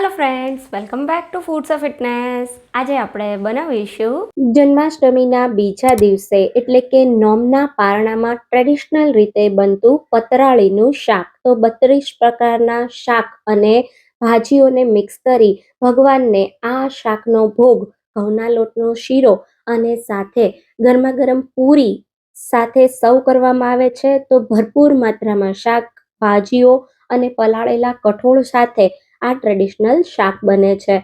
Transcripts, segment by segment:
Hello friends, welcome back to foods of fitness. આજે આપણે બનાવીશું જન્માષ્ટમીના બીજા દિવસે એટલે કે નોમના પારણામાં ટ્રેડિશનલ રીતે બનતું પતરાળીનું શાક। તો 32 પ્રકારના શાક અને ભાજીઓને મિક્સ કરી ભગવાનને આ શાકનો ભોગ ઘઉંના લોટનો શીરો અને સાથે ગરમા ગરમ પૂરી સાથે સર્વ કરવામાં આવે છે। તો ભરપૂર માત્રામાં શાક, ભાજીઓ અને પલાળેલા કઠોળ સાથે આ ટ્રેડિશનલ શાક બને છે।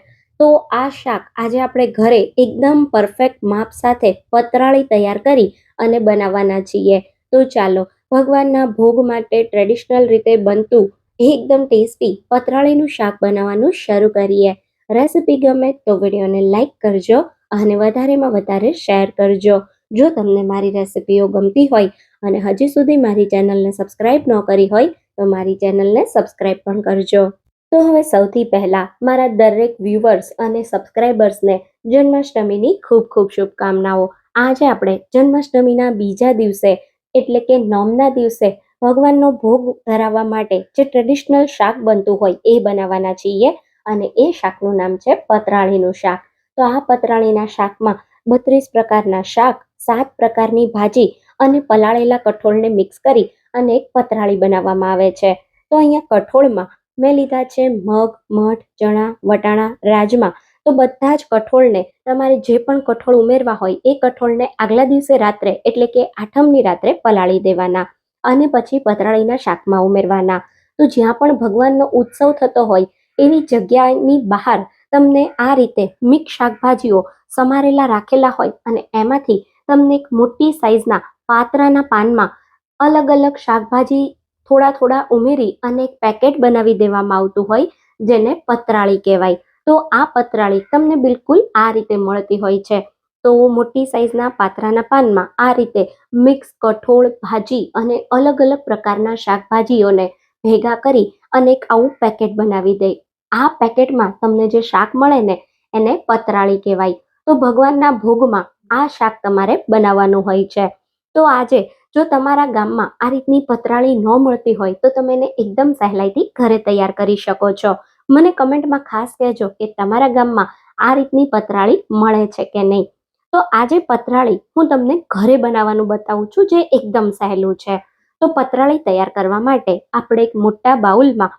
તો આ શાક આજે આપણે ઘરે એકદમ પરફેક્ટ માપ સાથે પતરાળી તૈયાર કરી અને બનાવવાના છીએ। તો ચાલો ભગવાનના ભોગ માટે ટ્રેડિશનલ રીતે બનતું એકદમ ટેસ્ટી પતરાળીનું શાક બનાવવાનું શરૂ કરીએ। રેસિપી ગમે તો વિડીયોને લાઈક કરજો અને વધારેમાં વધારે શેર કરજો। જો તમને મારી રેસિપીઓ ગમતી હોય અને હજી સુધી મારી ચેનલને સબસ્ક્રાઇબ ન કરી હોય તો મારી ચેનલને સબસ્ક્રાઇબ પણ કરજો। તો હવે સૌથી પહેલા મારા દરેક વ્યુઅર્સ અને સબસ્ક્રાઇબર્સને જન્માષ્ટમીની ખૂબ ખૂબ શુભકામનાઓ। આજે આપણે જન્માષ્ટમીના બીજા દિવસે એટલે કે નોમના દિવસે ભગવાનનો ભોગ ધરાવવા માટે જે ટ્રેડિશનલ શાક બનતું હોય એ બનાવવાના છીએ અને એ શાકનું નામ છે પતરાળીનું શાક। તો આ પતરાળીના શાકમાં 32 પ્રકારના શાક, 7 પ્રકારની ભાજી અને પલાળેલા કઠોળને મિક્સ કરી અને એક પતરાળી બનાવવામાં આવે છે। તો અહીંયા કઠોળમાં મેં લીધા છે મગ, મઠ, ચણા, વટાણા, રાજમા। તો બધા જ કઠોળને તમારે જે પણ કઠોળ ઉમેરવા હોય એ કઠોળને આગલા દિવસે રાત્રે એટલે કે આઠમની રાત્રે પલાળી દેવાના અને પછી પતરાળીના શાકમાં ઉમેરવાના। તો જ્યાં પણ ભગવાનનો ઉત્સવ થતો હોય એવી જગ્યાની બહાર તમને આ રીતે મિક્સ શાકભાજીઓ સમારેલા રાખેલા હોય અને એમાંથી તમને એક મોટી સાઈઝના પાત્રાના પાનમાં અલગ અલગ શાકભાજી થોડા થોડા ઉમેરી અને એક પેકેટ બનાવી દેવામાં આવતું હોય જેને પતરાળી કહેવાય। તો આ પતરાળી તમને બિલકુલ આ રીતે મળતી હોય છે। તો મોટી સાઈઝના પાત્રાના પાનમાં આ રીતે મિક્સ કઠોળ, ભાજી અને અલગ અલગ પ્રકારના શાકભાજીઓને ભેગા કરી અને એક આવું પેકેટ બનાવી દે। આ પેકેટમાં તમને જે શાક મળે ને એને પતરાળી કહેવાય। તો ભગવાનના ભોગમાં આ શાક તમારે બનાવવાનું હોય છે। તો આજે જો તમારા ગામમાં આ રીતની પતરાળી ન મળતી હોય તો તમે એને એકદમ સહેલાઈથી ઘરે તૈયાર કરી શકો છો। મને કમેન્ટમાં ખાસ કહેજો કે તમારા ગામમાં આ રીતની પતરાળી મળે છે કે નહીં। તો આજે પતરાળી હું તમને ઘરે બનાવવાનું બતાવું છું જે એકદમ સહેલું છે। તો પતરાળી તૈયાર કરવા માટે આપણે એક મોટા બાઉલમાં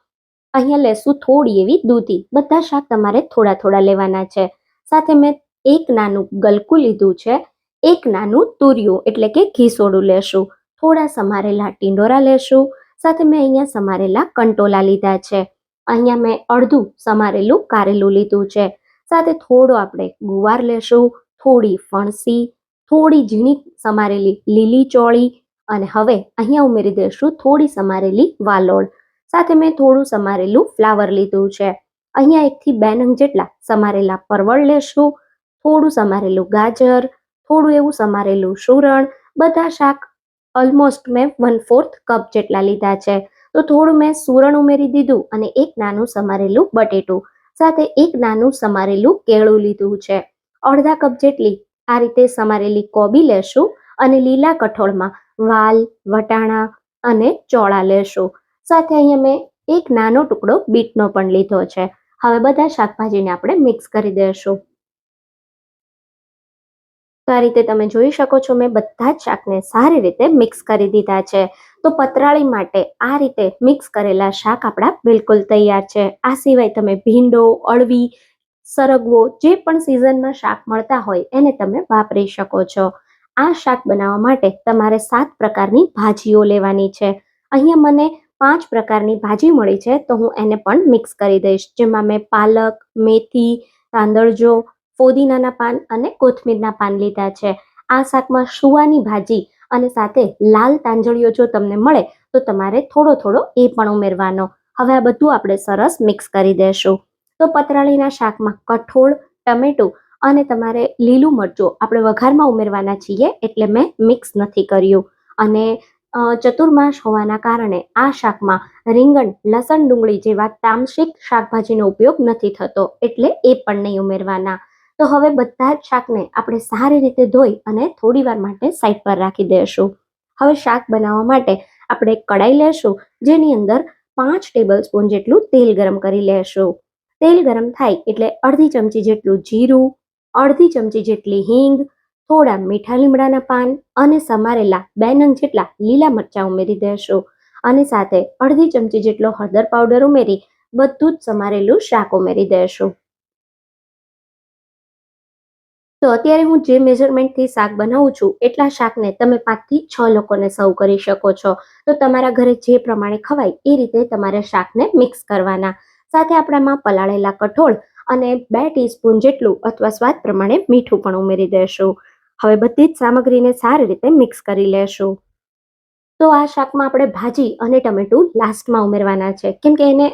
અહીંયા લેશું થોડી એવી દૂધી। બધા શાક તમારે થોડા થોડા લેવાના છે। સાથે મેં એક નાનું ગલકું લીધું છે, એક નાનું તુરિયું એટલે કે ઘીસોડું લેશું, થોડા સમારેલા ટીંડોરા લેશું, સાથે મેં અહીંયા સમારેલા કંટોલા લીધા છે, અહીંયા મેં અડધું સમારેલું કારેલું લીધું છે, સાથે થોડો આપણે ગુવાર લેશું, થોડી ફણસી, થોડી ઝીણી સમારેલી લીલી ચોળી અને હવે અહીંયા ઉમેરી દઈશું થોડી સમારેલી વાલોળ, સાથે મેં થોડું સમારેલું ફ્લાવર લીધું છે। અહીંયા 1 થી 2 નંગ જેટલા સમારેલા પરવળ લેશું, થોડું સમારેલું ગાજર, થોડું એવું સમારેલું સુરણ। બધા શાક ઓલમોસ્ટ મેં 1/4 કપ જેટલા લીધા છે। તો થોડું મેં સુરણ ઉમેરી દીધું અને એક નાનું સમારેલું બટેટું, સાથે એક નાનું સમારેલું કેળું લીધું છે। અડધા કપ જેટલી આ રીતે સમારેલી કોબી લેશું અને લીલા કઠોળમાં વાલ, વટાણા અને ચોળા લેશું, સાથે અહીંયા મેં એક નાનો ટુકડો બીટનો પણ લીધો છે। હવે બધા શાકભાજીને આપણે મિક્સ કરી દઈશું। તો આ રીતે તમે જોઈ શકો છો મેં બધા જ શાકને સારી રીતે મિક્સ કરી દીધા છે। તો પતરાળી માટે આ રીતે મિક્સ કરેલા શાક આપણા બિલકુલ તૈયાર છે। આ સિવાય તમે ભીંડો, અળવી, સરગવો જે પણ સિઝનમાં શાક મળતા હોય એને તમે વાપરી શકો છો। આ શાક બનાવવા માટે તમારે 7 પ્રકારની ભાજીઓ લેવાની છે। અહીંયા મને 5 પ્રકારની ભાજી મળી છે તો હું એને પણ મિક્સ કરી દઈશ, જેમાં મેં પાલક, મેથી, તાંદળજો, ફોદીનાના પાન અને કોથમીરના પાન લીધા છે। આ શાકમાં સુવાની ભાજી અને સાથે લાલ તાંજળીઓ જો તમને મળે તો તમારે થોડો થોડો એ પણ ઉમેરવાનો। હવે આ બધું આપણે સરસ મિક્સ કરી દેશું। તો પતરાળીના શાકમાં કઠોળ, ટમેટું અને તમારે લીલું મરચું આપણે વઘારમાં ઉમેરવાના છીએ એટલે મેં મિક્સ નથી કર્યું અને ચતુર્માસ હોવાના કારણે આ શાકમાં રીંગણ, લસણ, ડુંગળી જેવા તામસિક શાકભાજીનો ઉપયોગ નથી થતો એટલે એ પણ નહીં ઉમેરવાના। તો હવે બધા જ શાકને આપણે સારી રીતે ધોઈ અને થોડી વાર માટે સાઈડ પર રાખી દઈશું। હવે શાક બનાવવા માટે આપણે એક કડાઈ લેશું જેની અંદર 5 ટેબલ સ્પૂન જેટલું તેલ ગરમ કરી લેશું તેલ ગરમ થાય એટલે અડધી ચમચી જેટલું જીરું, અડધી ચમચી જેટલી હિંગ, થોડા મીઠા લીમડાના પાન અને સમારેલા 2 નંગ જેટલા લીલા મરચાં ઉમેરી દેશું અને સાથે અડધી ચમચી જેટલો હળદર પાવડર ઉમેરી બધું જ સમારેલું શાક ઉમેરી દેશું. તો અત્યારે હું જે મેઝરમેન્ટથી શાક બનાવું છું એટલા શાકને તમે 5 થી 6 લોકોને સર્વ કરી શકો છો. તો તમારા ઘરે જે પ્રમાણે ખવાય એ રીતે તમારે શાકને મિક્સ કરવાના. સાથે આપણામાં પલાળેલા કઠોળ અને 2 ટીસ્પૂન જેટલું અથવા સ્વાદ પ્રમાણે મીઠું પણ ઉમેરી દેશું. હવે બધી જ સામગ્રીને સારી રીતે મિક્સ કરી લેશું. તો આ શાકમાં આપણે ભાજી અને ટમેટું લાસ્ટમાં ઉમેરવાના છે, કેમ કે એને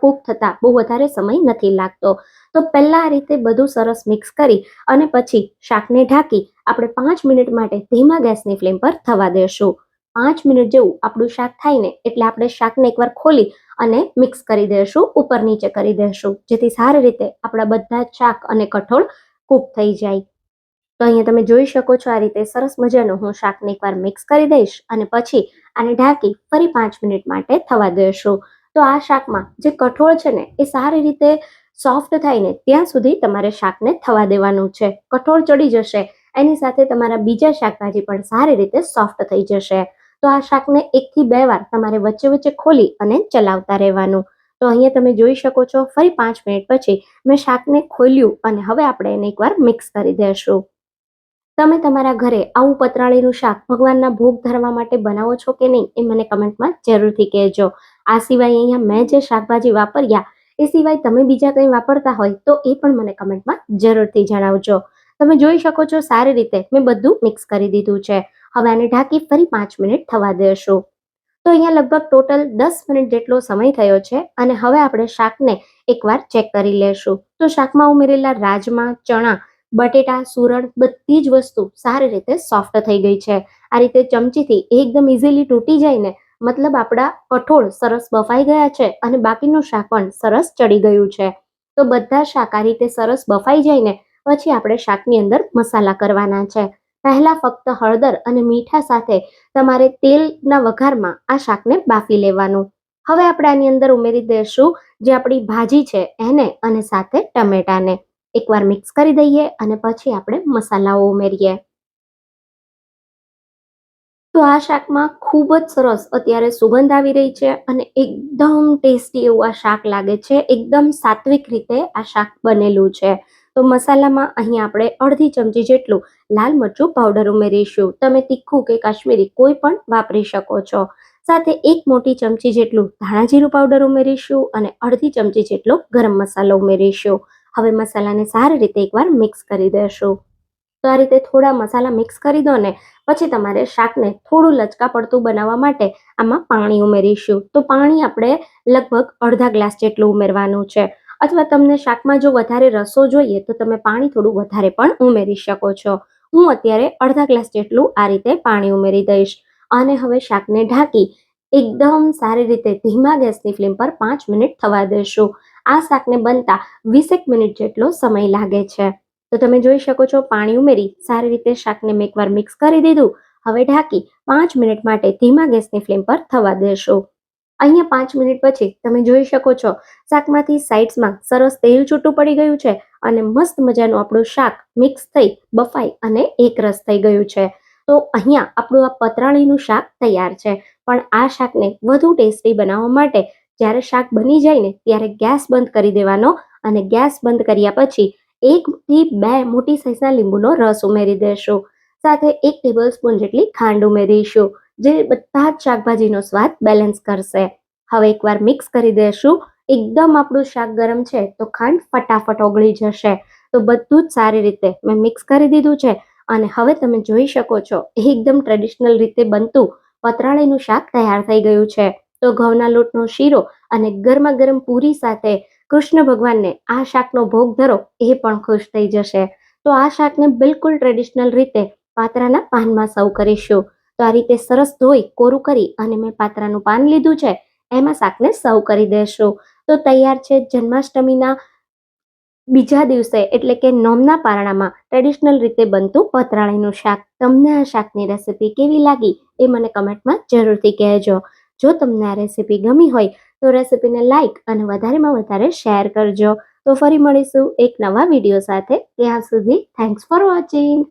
કૂક થતાં બહુ વધારે સમય નથી લાગતો. તો પહેલાં આ રીતે બધું સરસ મિક્સ કરી અને પછી શાકને ઢાંકી આપણે 5 મિનિટ માટે ધીમા ગેસની ફ્લેમ પર થવા દેશું. 5 મિનિટ જેવું આપણું શાક થાય ને એટલે આપણે શાકને એકવાર ખોલી અને મિક્સ કરી દેશું, ઉપર નીચે કરી દેશું, જેથી સારી રીતે આપણા બધા જ શાક અને કઠોળ કૂક થઈ જાય. તો અહીંયા તમે જોઈ શકો છો આ રીતે સરસ મજાનું હું શાકને એકવાર મિક્સ કરી દઈશ અને પછી આને ઢાંકી ફરી 5 મિનિટ માટે થવા દેશું. તો આ શાકમાં જે કઠોળ છે ને એ સારી રીતે સોફ્ટ થાય ને ત્યાં સુધી તમારે શાકને થવા દેવાનું છે. કઠોળ ચડી જશે એની સાથે તમારા બીજા શાકભાજી પણ સારી રીતે સોફ્ટ થઈ જશે. તો આ શાકને 1 થી 2 વાર તમારે વચ્ચે વચ્ચે ખોલી અને ચલાવતા રહેવાનું. તો અહીંયા તમે જોઈ શકો છો ફરી 5 મિનિટ પછી મેં શાકને ખોલ્યું અને હવે આપણે એને એકવાર મિક્સ કરી દેશું. તમે તમારા ઘરે આવું પતરાળીનું શાક ભગવાનના ભોગ ધરવા માટે બનાવો છો કે નહીં એ મને કમેન્ટમાં જરૂરથી કહેજો. આ સિવાય અહીંયા મેં જે શાકભાજી વાપર્યા એ સિવાય તમે બીજા કંઈ વાપરતા હોય તો એ પણ મને કમેન્ટમાં જરૂરથી જણાવજો. તમે જોઈ શકો છો સારી રીતે મેં બધું મિક્સ કરી દીધું છે. હવે આને ઢાંકી ફરી 5 મિનિટ થવા દેશું. તો અહીંયા લગભગ ટોટલ 10 મિનિટ જેટલો સમય થયો છે અને હવે આપણે શાકને એકવાર ચેક કરી લેશું. તો શાકમાં ઉમેરેલા રાજમા, ચણા, બટેટા, સુરણ બધી જ વસ્તુ સારી રીતે સોફ્ટ થઈ ગઈ છે. આ રીતે ચમચીથી એકદમ ઇઝીલી તૂટી જાય ને મતલબ આપણા કઠોળ સરસ બફાઈ ગયા છે અને બાકીનું શાક પણ સરસ ચડી ગયું છે. તો બધા શાક આ રીતે સરસ બફાઈ જાય ને પછી આપણે શાકની અંદર મસાલા કરવાના છે. પહેલા ફક્ત હળદર અને મીઠા સાથે તમારે તેલના વઘારમાં આ શાકને બાફી લેવાનું. હવે આપણે આની અંદર ઉમેરી દઈશું જે આપણી ભાજી છે એને અને સાથે ટમેટાને. એકવાર મિક્સ કરી દઈએ અને પછી આપણે મસાલાઓ ઉમેરીએ. તો આ શાકમાં ખૂબ જ સરસ અત્યારે સુગંધ આવી રહી છે અને એકદમ ટેસ્ટી એવું આ શાક લાગે છે. એકદમ સાત્વિક રીતે આ શાક બનેલું છે. તો મસાલામાં અહીં આપણે અડધી ચમચી જેટલું લાલ મરચું પાવડર ઉમેરીશું. તમે તીખું કે કાશ્મીરી કોઈ પણ વાપરી શકો છો. સાથે 1 મોટી ચમચી જેટલું ધાણા જીરું પાવડર ઉમેરીશું અને અડધી ચમચી જેટલો ગરમ મસાલો ઉમેરીશું. હવે મસાલાને સારી રીતે એકવાર મિક્સ કરી દેશું. તો આ રીતે થોડા મસાલા મિક્સ કરી દો ને પછી તમારે શાકને થોડું લચકા પડતું બનાવવા માટે આમાં પાણી ઉમેરીશું. તો પાણી આપણે લગભગ અડધા ગ્લાસ જેટલું ઉમેરવાનું છે, અથવા તમને શાકમાં જો વધારે રસો જોઈએ તો તમે પાણી થોડું વધારે પણ ઉમેરી શકો છો. હું અત્યારે અડધા ગ્લાસ જેટલું આ રીતે પાણી ઉમેરી દઈશ અને હવે શાકને ઢાંકી એકદમ સારી રીતે ધીમા ગેસની ફ્લેમ પર 5 મિનિટ થવા દેશું. આ શાકને બનતા 20 મિનિટ જેટલો સમય લાગે છે. તો તમે જોઈ શકો છો પાણી ઉમેરી સારી રીતે શાકને મેં એકવાર મિક્સ કરી દીધું. હવે ઢાંકી 5 મિનિટ માટે ધીમા ગેસની ફ્લેમ પર થવા દેશું. અહીંયા 5 મિનિટ પછી તમે જોઈ શકો છો શાકમાંથી સાઈડ્સમાં સરસ તેલ છૂટું પડી ગયું છે અને મસ્ત મજાનું આપણું શાક મિક્સ થઈ બફાઈ અને એકરસ થઈ ગયું છે. તો અહીંયા આપણું આ પતરાળીનું શાક તૈયાર છે. પણ આ શાકને વધુ ટેસ્ટી બનાવવા માટે જ્યારે શાક બની જાય ને ત્યારે ગેસ બંધ કરી દેવાનો અને ગેસ બંધ કર્યા પછી 1 થી 2 મોટી સાઈઝના લીંબુનો રસ ઉમેરી દેશું. સાથે 1 ટેબલસ્પૂન જેટલી ખાંડ ઉમેરીશું, જે બધા જ શાકભાજીનો સ્વાદ બેલેન્સ કરશે. હવે એકવાર મિક્સ કરી દેશું. એકદમ આપણું શાક ગરમ છે તો ખાંડ ફટાફટ ઓગળી જશે. તો બધું જ સારી રીતે મેં મિક્સ કરી દીધું છે અને હવે તમે જોઈ શકો છો એકદમ ટ્રેડિશનલ રીતે બનતું પતરાળીનું શાક તૈયાર થઈ ગયું છે. તો ઘઉંના લોટનો શીરો અને ગરમા ગરમ પૂરી સાથે કૃષ્ણ ભગવાનને આ શાકનો ભોગ ધરો એ પણ ખુશ થઈ જશે. તો આ શાકને બિલકુલ ટ્રેડિશનલ રીતે પાત્રાના પાનમાં સર્વ કરીશું. તો આ રીતે સરસ ધોઈ કોરું કરી અને મેં પાત્રાનું પાન લીધું છે એમાં શાકને સર્વ કરી દેશું. તો તૈયાર છે જન્માષ્ટમીના બીજા દિવસે એટલે કે નોમના પારણામાં ટ્રેડિશનલ રીતે બનતું પતરાળીનું શાક. તમને આ શાકની રેસિપી કેવી લાગી એ મને કમેન્ટમાં જરૂરથી કહેજો. જો તમને આ રેસિપી ગમી હોય તો રેસિપીને લાઈક અને વધારેમાં વધારે શેર કરજો. તો ફરી મળીશું એક નવા વિડીયો સાથે. ત્યાં સુધી થેન્ક્સ ફોર વોચિંગ.